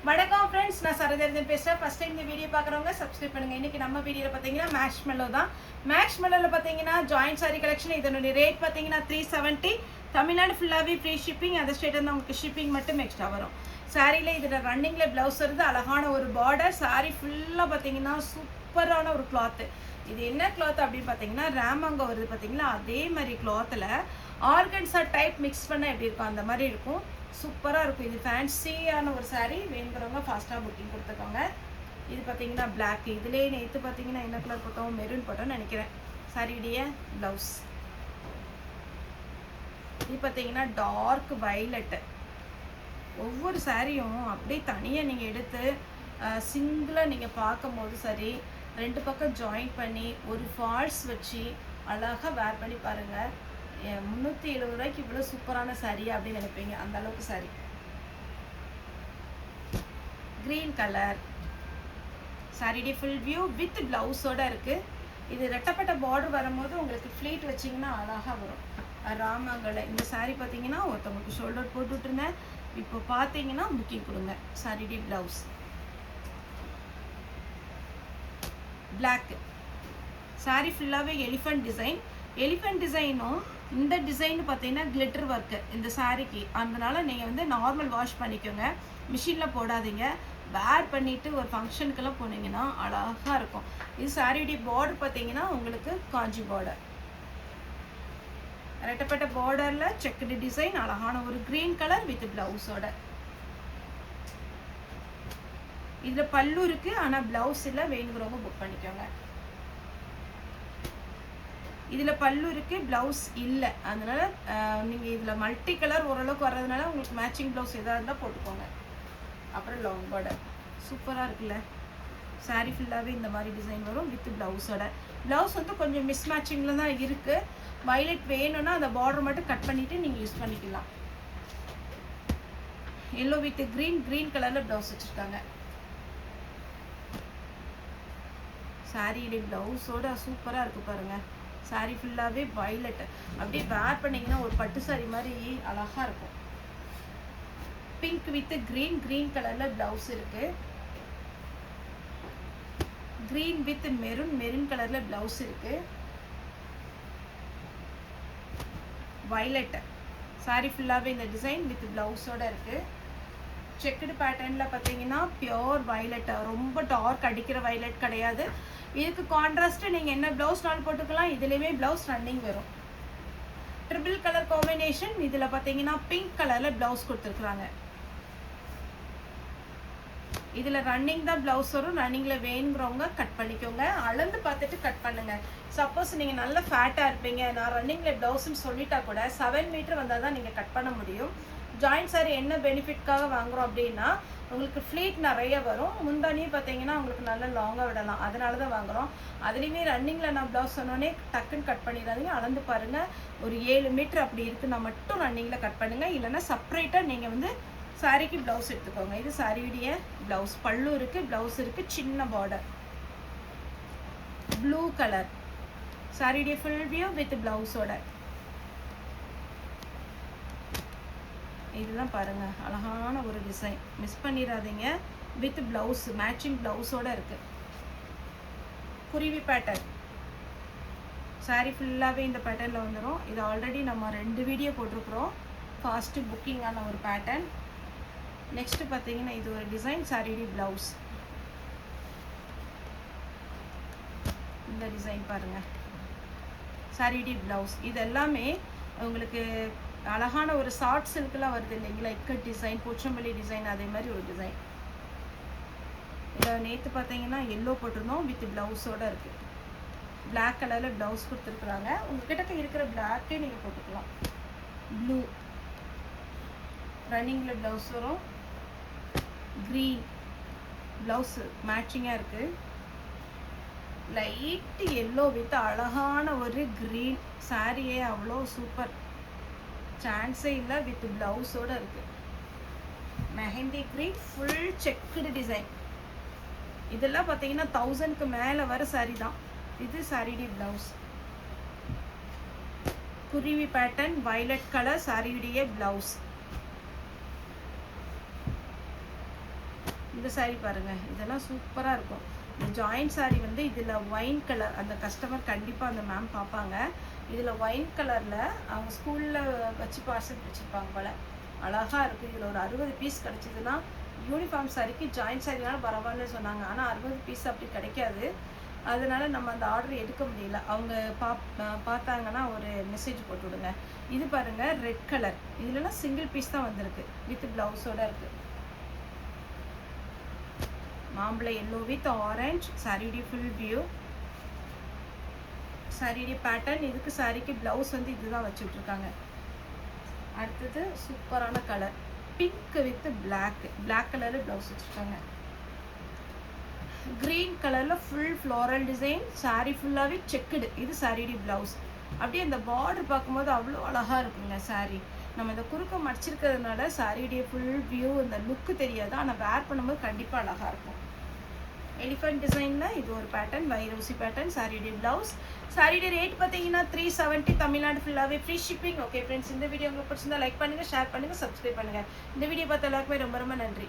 வணக்கம் ஃப்ரெண்ட்ஸ், நான் சரதேர்தன் பேசுகிறேன். ஃபஸ்ட் டைம் இந்த வீடியோ பார்க்குறவங்க சப்ஸ்கிரைப் பண்ணுங்கள். இன்றைக்கி நம்ம வீடியோவில் பார்த்தீங்கன்னா மேஷ்மெல்லோ தான். மேஷ்மெல்லோவில் பார்த்தீங்கன்னா ஜாயிண்ட் சாரி கலெக்ஷன். இதனுடைய ரேட் பார்த்தீங்கன்னா 370. தமிழ்நாடு ஃபுல்லாகவே ஃப்ரீ ஷிப்பிங். அந்த ஸ்டேட் வந்து உங்களுக்கு ஷிப்பிங் மட்டும் எக்ஸ்ட்ரா வரும். சாரியில் இதில் ரன்னிங்கில் ப்ளவுஸ் வருது, அழகான ஒரு பார்டர். சாரி ஃபுல்லாக பார்த்தீங்கன்னா சூப்பரான ஒரு கிளாத்து. இது என்ன கிளாத் அப்படின்னு பார்த்தீங்கன்னா ரேமாங்கோ வருது பார்த்தீங்களா, அதே மாதிரி கிளாத்தில் ஆர்கன்ஸா டைப் மிக்ஸ் பண்ணால் எப்படி இருக்கும் அந்த மாதிரி இருக்கும். சூப்பராக இருக்கும். இது ஃபேன்சியான ஒரு சாரீ. வேணுங்கிறவங்க ஃபாஸ்ட்டாக புக்கிங் கொடுத்துக்கோங்க. இது பார்த்தீங்கன்னா பிளாக். இதுலேயே நேற்று பார்த்தீங்கன்னா என்ன கலர் போட்டோம், மெரூன் போட்டோம்னு நினைக்கிறேன். சாரியுடைய ப்ளவுஸ் இது பார்த்தீங்கன்னா டார்க் வயலட்டு. ஒவ்வொரு சாரியும் அப்படியே தனியாக நீங்கள் எடுத்து சிங்கிளாக நீங்கள் பார்க்கும்போது சரி, ரெண்டு பக்கம் ஜாயின் பண்ணி ஒரு ஃபால்ஸ் வச்சு அழகாக வேர் பண்ணி பாருங்கள். 370 ரூபாய்க்கு இவ்வளோ சூப்பரான சாரீ அப்படின்னு நினைப்பீங்க. அந்த அளவுக்கு சாரீ. க்ரீன் கலர் சாரியுடைய ஃபுல் வியூ வித் ப்ளவுஸோட இருக்குது. இது ரெட்டப்பட்ட பார்டர் வரும்போது உங்களுக்கு ஃப்ளீட் வச்சிங்கன்னா அழகாக வரும். ராமங்கலை இந்த சாரீ பார்த்தீங்கன்னா ஒருத்தவங்களுக்கு ஷோல்டர் போட்டு விட்டுருந்தேன். இப்போ பார்த்தீங்கன்னா புக்கிங் கொடுங்க. சாரியுடைய ப்ளவுஸ் பிளாக். சாரீ ஃபுல்லாகவே எலிஃபண்ட் டிசைன். எலிஃபண்ட் டிசைனும் இந்த டிசைன் பார்த்தீங்கன்னா கிளிட்டர் ஒர்க்கு இந்த சாரீக்கு. அதனால நீங்கள் வந்து நார்மல் வாஷ் பண்ணிக்கோங்க, மிஷினில் போடாதீங்க. வேர் பண்ணிவிட்டு ஒரு ஃபங்க்ஷனுக்கெல்லாம் போனீங்கன்னா அழகாக இருக்கும். இது சாரியுடைய பார்டர் பார்த்தீங்கன்னா உங்களுக்கு காஞ்சி பார்டர். ரெட்டப்பட்ட பார்டரில் செக்குடு டிசைன், அழகான ஒரு க்ரீன் கலர் வித் ப்ளவுஸோட. இதில் பல்லு இருக்குது, ஆனால் ப்ளவுஸ் இல்லை. வேணுங்கிறவங்க புக் பண்ணிக்கோங்க. இதில் பல்லு இருக்குது, ப்ளவுஸ் இல்லை. அதனால் நீங்கள் இதில் மல்டி கலர் ஓரளவுக்கு வர்றதுனால உங்களுக்கு மேட்சிங் ப்ளவுஸ் எதாக இருந்தால் போட்டுக்கோங்க. அப்புறம் லாங் பார்டர் சூப்பராக இருக்குல்ல. சாரீ ஃபுல்லாகவே இந்த மாதிரி டிசைன் வரும் வித் ப்ளவுஸோட. ப்ளவுஸ் வந்து கொஞ்சம் மிஸ் மேட்சிங்கில் தான் இருக்குது. வயலட் வேணும்னா அந்த பார்டர் மட்டும் கட் பண்ணிவிட்டு நீங்கள் யூஸ் பண்ணிக்கலாம். எல்லோ வித் க்ரீன் கலரில் ப்ளவுஸ் வச்சுருக்காங்க. சாரியுடைய ப்ளவுஸோட சூப்பராக இருக்குது பாருங்கள். சாரீ ஃபுல்லாகவே வயலட். அப்படியே வேர் பண்ணிங்கன்னா ஒரு பட்டு சாரி மாதிரி அழகாக இருக்கும். பிங்க் வித் க்ரீன் கலரில் ப்ளவுஸ் இருக்குது. க்ரீன் வித் மெரூன் கலரில் ப்ளவுஸ் இருக்குது. வயலட் சாரீ ஃபுல்லாகவே இந்த டிசைன் வித் ப்ளவுஸோட இருக்குது. செக்குடு பேட்டர்னில் பார்த்தீங்கன்னா பியோர் வயலட். ரொம்ப டார்க் அடிக்கிற வயலட் கிடையாது. இதுக்கு கான்ட்ராஸ்ட்டு நீங்கள் என்ன ப்ளவுஸ்னாலும் போட்டுக்கலாம். இதுலேயுமே ப்ளவுஸ் ரன்னிங் வரும். Triple colour combination. இதில் பார்த்தீங்கன்னா பிங்க் கலரில் ப்ளவுஸ் கொடுத்துருக்குறாங்க. இதில் ரன்னிங் தான் ப்ளவுஸ் வரும். ரன்னிங்கில் வேணுங்கிறவங்க கட் பண்ணிக்கோங்க. அளந்து பார்த்துட்டு கட் பண்ணுங்கள். சப்போஸ் நீங்கள் நல்ல ஃபேட்டாக இருப்பீங்க, நான் ரன்னிங்கில் ப்ளவுஸ்ன்னு சொல்லிட்டா கூட 7 மீட்டர் வந்தால் தான் நீங்கள் கட் பண்ண முடியும். ஜாயிண்ட் சாரி என்ன பெனிஃபிட்காக வாங்குகிறோம் அப்படின்னா உங்களுக்கு ஃப்ளீட் நிறைய வரும். முந்தானியே பார்த்தீங்கன்னா உங்களுக்கு நல்லா லாங்காக விடலாம். அதனால தான் வாங்குகிறோம். அதுலேயுமே ரன்னிங்கில் நான் ப்ளவுஸ் சொன்னோன்னே டக்குன்னு கட் பண்ணிடாதீங்க. அளந்து பாருங்கள். ஒரு 7 மீட்டர் அப்படி இருக்குன்னா மட்டும் ரன்னிங்கில் கட் பண்ணுங்கள். இல்லைன்னா செப்பரேட்டாக நீங்கள் வந்து சாரிக்கு ப்ளவுஸ் எடுத்துக்கோங்க. இது சாரியுடைய ப்ளவுஸ். பல்லு இருக்குது, ப்ளவுஸ் இருக்குது, சின்ன பார்டர். ப்ளூ கலர் சாரியுடைய ஃபுல் வியூ வித் ப்ளவுஸோட. இதுதான் பாருங்கள், அழகான ஒரு டிசைன். மிஸ் பண்ணிடாதீங்க. வித் ப்ளவுஸ் மேட்சிங் ப்ளவுஸோடு இருக்குது. குருவி பேட்டர்ன். சாரீ ஃபுல்லாகவே இந்த பேட்டர்னில் வந்துடும். இது ஆல்ரெடி நம்ம 2 வீடியோ போட்டிருக்கிறோம். ஃபாஸ்ட்டு புக்கிங்கான ஒரு பேட்டர்ன். நெக்ஸ்ட்டு பார்த்தீங்கன்னா இது ஒரு டிசைன். சாரியுடைய ப்ளவுஸ் இந்த டிசைன் பாருங்கள். சாரியுடைய ப்ளவுஸ் இது எல்லாமே உங்களுக்கு அழகான ஒரு ஷார்ட் சில்க்லாம் வருது இல்லைங்களா, இக்கட் டிசைன், போச்சம்பள்ளி டிசைன், அதே மாதிரி ஒரு டிசைன். இதில் நேற்று பார்த்தீங்கன்னா எல்லோ போட்டிருந்தோம் வித் ப்ளவுஸோடு இருக்குது. பிளாக் கலரில் ப்ளவுஸ் கொடுத்துருக்குறாங்க. உங்கள்கிட்ட இருக்கிற பிளாக்கே நீங்கள் போட்டுக்கலாம். ப்ளூ ரன்னிங்கில் ப்ளவுஸ் வரும். க்ரீன் ப்ளவுஸு மேட்சிங்காக இருக்குது. லைட்டு எல்லோ வித் அழகான ஒரு க்ரீன். சாரியே அவ்வளோ சூப்பர், சான்ஸே இல்லை. வித் ப்ளவுஸோடு இருக்குது. Mehndi green full checked design. இதெல்லாம் பார்த்தீங்கன்னா 1000க்கு மேலே வர சாரீ தான். இது சாரியுடைய ப்ளவுஸ். குருவி பேட்டர்ன் வயலட் கலர் சாரியுடைய ப்ளவுஸ். இந்த saree பாருங்கள், இதெல்லாம் சூப்பராக இருக்கும். இந்த ஜாயிண்ட் saree வந்து இதில் ஒயின் கலர், அந்த கஸ்டமர் கண்டிப்பாக அந்த மேம் பார்ப்பாங்க. இதில் ஒயின் கலரில் அவங்க ஸ்கூலில் வச்சு பார்சல் வச்சுருப்பாங்க போல், அழகாக இருக்குது. இதில் ஒரு 60 பீஸ் கிடச்சிதுன்னா யூனிஃபார்ம் சாரிக்கு ஜாயிண்ட் சாரினால பரவாயில்ல சொன்னாங்க. ஆனால் 60 பீஸ் அப்படி கிடைக்காது. அதனால நம்ம அந்த ஆர்டர் எடுக்க முடியல. அவங்க பார்த்தாங்கன்னா ஒரு மெசேஜ் போட்டு விடுங்க. இது பாருங்கள் ரெட் கலர், இதுலலாம் சிங்கிள் பீஸ் தான் வந்திருக்கு, வித் ப்ளவுஸோட இருக்குது. மாம்பழ எல்லோ வித் ஆரஞ்ச், சாரியுடைய ஃபுல் வியூ, சாரியுடைய பேட்டர்ன். இதுக்கு சாரிக்கு ப்ளவுஸ் வந்து இதுதான் வச்சுட்ருக்காங்க. அடுத்தது சூப்பரான கலர் பிங்க் வித் பிளாக் கலரில் ப்ளவுஸ் வச்சுருக்காங்க. க்ரீன் கலரில் ஃபுல் ஃப்ளோரல் டிசைன், சாரீ ஃபுல்லாகவே செக்குடு. இது சாரியுடைய ப்ளவுஸ். அப்படியே அந்த பார்டர் பார்க்கும்போது அவ்வளோ அழகாக இருக்குங்க சாரீ. நம்ம இந்த குறுக்க மடிச்சிருக்கிறதுனால சாரியுடைய ஃபுல் வியூ இந்த லுக்கு தெரியாது, ஆனால் வேர் பண்ணும்போது கண்டிப்பாக அழகாக இருக்கும். எலிஃபண்ட் டிசைனில் இது ஒரு பேட்டர்ன், வைரூசி பேட்டர்ன், சாரியுடைய ப்ளவுஸ். சாரியுடைய ரேட் பார்த்தீங்கன்னா 370, தமிழ்நாடு ஃபுல்லாகவே ஃப்ரீ ஷிப்பிங். ஓகே ஃப்ரெண்ட்ஸ், இந்த வீடியோ உங்களுக்கு பிடிச்சிருந்தா லைக் பண்ணுங்கள், ஷேர் பண்ணுங்கள், சப்ஸ்கிரைப் பண்ணுங்கள். இந்த வீடியோ பார்த்த எல்லாருக்குமே ரொம்ப ரொம்ப நன்றி.